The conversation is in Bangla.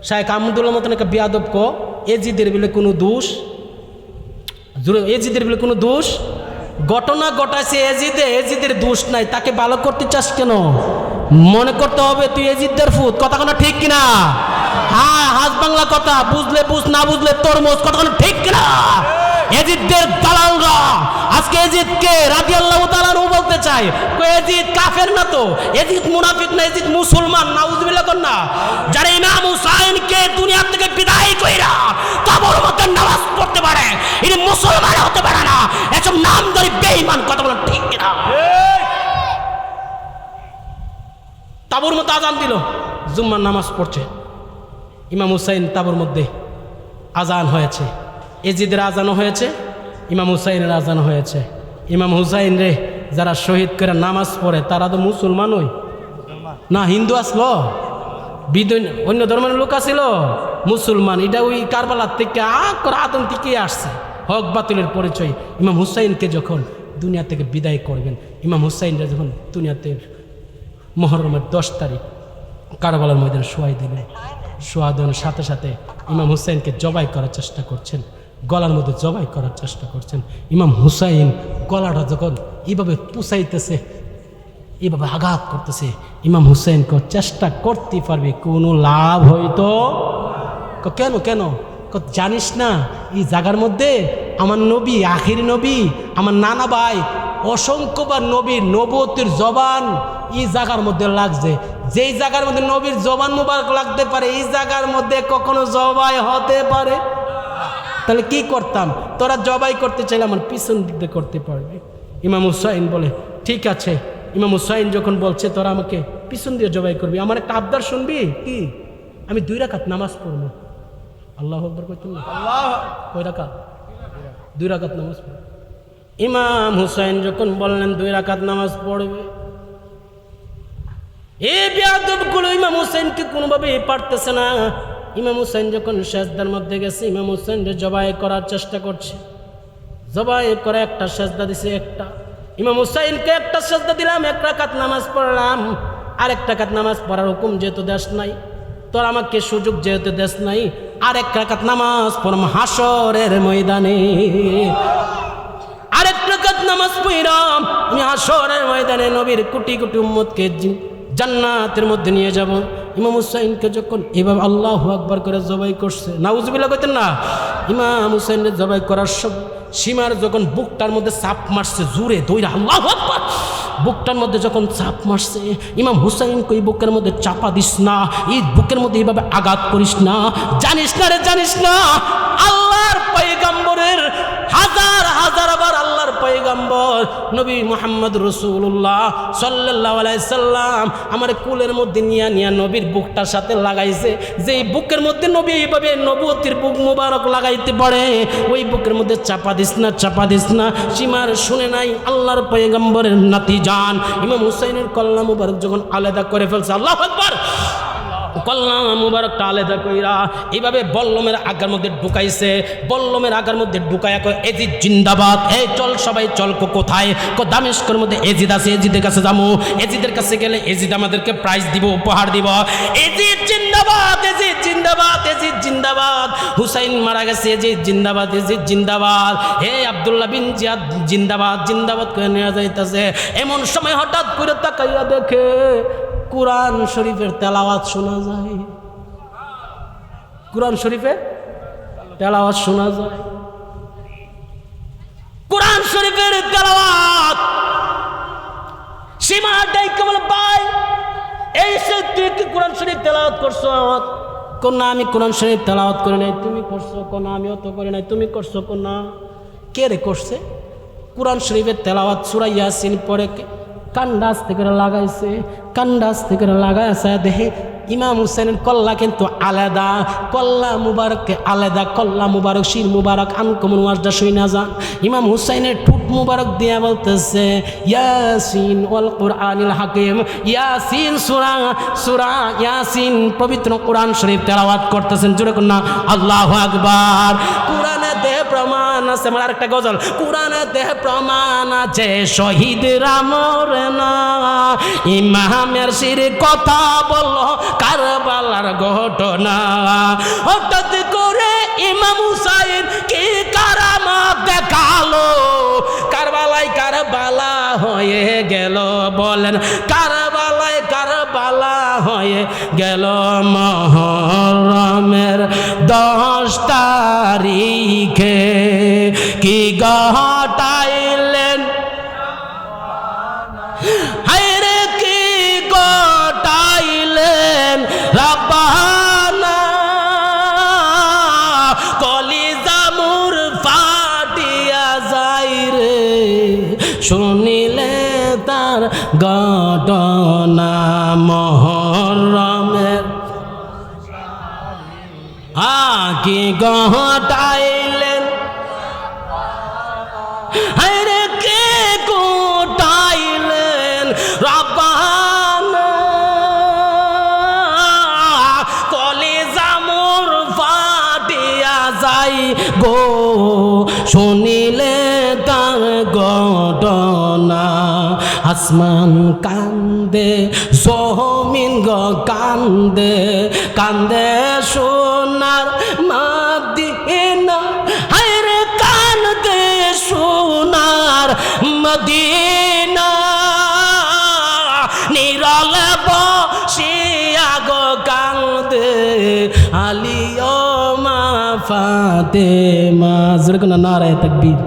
শায়েখ আহমদুল্লাহ মতন একটা বিয়াদব ক এজিদের বলে কোনো দোষ, এজিদের বলে কোনো দোষ, ঘটনা ঘটাইছে এজিদে, এজিদের দোষ নাই, তাকে ভালো করতে চাস কেন? মনে করতে হবে তুই এজিদের ফুত, কথা কোনো ঠিক কিনা? হ্যাঁ, হাজ বাংলা কথা, বুঝলে বুঝ, না বুঝলে তরমুজ, কথা কোনো ঠিক কিনা? এজিদের দালালরা আজকে এজিদকে রাদিয়াল্লাহু তাআলা আনহু বলতে চায়, এজিদ কাফের না তো, এজিদ মুনাফিক না, এজিদ মুসলমান। নাউজুবিল্লাহ কর না। যারা ইমাম হুসাইনকে দুনিয়া থেকে বিদায় কইরা কবর মধ্যে নামাজ পড়তে পারে, ইনি মুসলমান হতে পারে না। এসব নামধারী বেঈমান, কথা বলা ঠিক কিনা? তাবুর মধ্যে আজান দিল, জুম্মার নামাজ পড়ছে, ইমাম হুসাইন তাবুর মধ্যে আজান হয়েছে, এজিদের আজানও হয়েছে, ইমাম হুসাইনের আজানও হয়েছে। ইমাম হুসাইন রে যারা শহীদ করে নামাজ পড়ে তারা তো মুসলমানই না, হিন্দু আসলো, অন্য ধর্মের লোক আসিল, মুসলমান। এটা ওই কারবালার থেকে আদম থেকে আসছে, হক বাতিলের পরিচয়। ইমাম হুসাইনকে যখন দুনিয়া থেকে বিদায় করবেন, ইমাম হুসাইনরা যখন দুনিয়াতে মুহররমের 10 তারিখ কারবালার ময়দানে শোয়াই দিলেন, শোয়া দেওয়ার সাথে সাথে ইমাম হুসাইনকে জবাই করার চেষ্টা করছেন, গলার মধ্যে জবাই করার চেষ্টা করছেন। ইমাম হুসাইন গলাটা যখন এইভাবে পুষাইতেছে, এইভাবে আঘাত করতেছে, ইমাম হুসাইনকে চেষ্টা করতে পারবে, কোনো লাভ হইতো? কেন কেন? জানিস না এই জায়গার মধ্যে আমার নবী, আখির নবী, আমার নানা ভাই অসংখ্যবার নবীর নবুয়তের জবান এই জায়গার মধ্যে লাগছে। যেই জায়গার মধ্যে নবীর জবান মুবারক লাগতে পারে, এই জায়গার মধ্যে কখনো জবাই হতে পারে? তাহলে কি করতাম? তোরা জবাই করতে চাইলে আমার পিছন দিক দিয়ে করতে পারবে। ইমাম হুসাইন বলে ঠিক আছে। ইমাম হুসাইন যখন বলছে তোরা আমাকে পিছন দিয়ে জবাই করবি, আমার একটা আবদার শুনবি কি? আমি 2 রাকাত নামাজ পড়বো। আল্লাহু আকবার কইতেন না? কয় রাকাত? 2 রাকাত নামাজ পড়ব। ইমাম হুসাইন যখন বললেন 2 রাকাত নামাজ পড়বে, এই বেয়াদবগুলো ইমাম হুসাইনকে কোনোভাবে পারতেছে না। ইমাম হুসাইন যখন সেজদার মধ্যে গেছে, ইমাম হুসাইনকে জবাই করার চেষ্টা করছে, জবাই করে একটা সেজদা দিছে, একটা ইমাম হুসাইনকে একটা সেজদা দিলাম, 1 রাকাত নামাজ পড়লাম। আর 1 রাকাত নামাজ পড়ার হুকুম যেহেতু দেশ নাই, তোর আমাকে সুযোগ যেহেতু দেশ নাই, আর 1 রাকাত নামাজ পড়লাম হাসরের ময়দানে। আর 1 রাকাত নামাজ পড়লাম আমি হাসরের ময়দানে নবীর কোটি কোটি উম্মতকে জান্নাতের মধ্যে নিয়ে যাব। ইমাম হুসাইনকে যখন এভাবে আল্লাহু আকবার করে জবাই করছে, নাউজুবিল্লাহ কইতেন না? ইমাম হুসাইনের জবাই করার সব সীমার যখন বুকটার মধ্যে চাপ মারছে জুড়ে দইরা, আল্লাহু আকবার, বুকটার মধ্যে যখন চাপ মারছে, ইমাম হুসাইনকে এই বুকের মধ্যে চাপা দিস না, এই বুকের মধ্যে এইভাবে আঘাত করিস না। জানিস না রে, জানিস না আল্লাহর পয়গম্বরের হাজার হাজার আবার আল্লাহর পয়গম্বর নবী মুহাম্মদ রাসূলুল্লাহ সাল্লাল্লাহু আলাইহি সাল্লাম আমার কুলের মধ্যে নিয়া নিয়া নবীর বুকটার সাথে লাগাইছে। যেই বুকের মধ্যে নবী এইভাবে নবুয়তের বুক মুবারক লাগাইতে পারে, ওই বুকের মধ্যে চাপা দিস না, চাপা দিস না। সীমার শুনে নাই আল্লাহর পয়গম্বরের নাতি জান ইমাম হুসাইনের কল্লা মুবারক যখন আলাদা করে ফেলছে, আল্লাহু আকবার, কল্লা মুবারকটা আলাদা কইরা এইভাবে বল্লমের আগার মধ্যে ঢুকাইছে। বল্লমের আগার মধ্যে ঢুকাইয়া কয় এজিদ জিন্দাবাদ, এই চল সবাই চল। কোথায়? দামেস্কের মধ্যে এজিদ আছে, এজিদের কাছে যাবো। এজিদের কাছে গেলে এজিদ আমাদেরকে প্রাইজ দিব, উপহার দিব। এজিদ জিন্দাবাদ, এজিদ জিন্দাবাদ, এজিদ জিন্দাবাদ। হুসাইন মারা গেছে, এজিদ জিন্দাবাদ, এজিদ জিন্দাবাদ। হে আব্দুল্লাহ বিন জিয়াদ জিন্দাবাদ, জিন্দাবাদ করে নেওয়া যাইতেছে। এমন সময় হঠাৎ করে তাকাইয়া দেখে কুরআন শরীফের তেলাওয়াত শোনা যায়। কুরআন শরীফের তেলাওয়াত শোনা যায়। কুরআন শরীফের তেলাওয়াত সীমা ডাইকে বলে, ভাই এই সে তুই কি কোরআন শরীফ তেলাওয়াত করছো? কোন না, আমি কোরআন শরীফ তেলাওয়াত করি নাই। তুমি করছো? কোন আমিও তো করি নাই। তুমি করছো? কোন না। কে রে করছে? কোরআন শরীফের তেলাওয়াত সূরা ইয়াসিন পড়ে কান্ডাস থেকে লাগাইছে, কান্ডাস থেকে লাগাইছে। দেখে ইমাম হুসাইনের কল্লা কিন্তু আলাদা, কল্লা মুবারককে আলাদা, কল্লা মুবারক শির মুবারক আনকমন ওয়াজটা শুই না যান। ইমাম হুসাইনের ঠোঁট মুবারক দিয়া বলতেছে ইয়াসিন ওয়াল কুরআনিল হাকিম, ইয়াসিন সূরা সূরা ইয়াসিন পবিত্র কোরআন শরীফ তেলাওয়াত করতেছেন। জোরে কোন না আল্লাহু আকবার। কোরআনে দে প্রমাণ প্রমাণ আছে। আমার আরেকটা গজল, কোরআনেতে প্রমাণ আছে শহীদরা মরে না। ইমামের শির কথা বলল কারবালার ঘটনা, হঠাৎ করে ইমাম হুসাইন কি কারামত দেখালো, কারবালায় কারবালা হয়ে গেল। বলেন কারবালায় কারবালা হয়ে গেল। মুহররমের 10 তারিখে কি ঘটাইলেন, হায়রে কি ঘটাইলেন রাব্বানা, কলিজা মোর ফাটিয়া যায় রে শুনিলে তার ঘটনা। মুহররমের কি ঘটাইলেন, হায়রে কে ঘটাইলেন রাব্বানা, কলিজা মোর ফাটিয়া যাই গো শুনিলে তার ঘটনা। আসমান কান্দে জমিন গো কান্দে, কান্দে সোনার মদিনা, হায়রে কান্দে সোনার মদিনা, নিরলে বসিয়া গো কান্দে আলী ও মা ফাতেমা। জোরে কোন নারায়ে তাকবীর।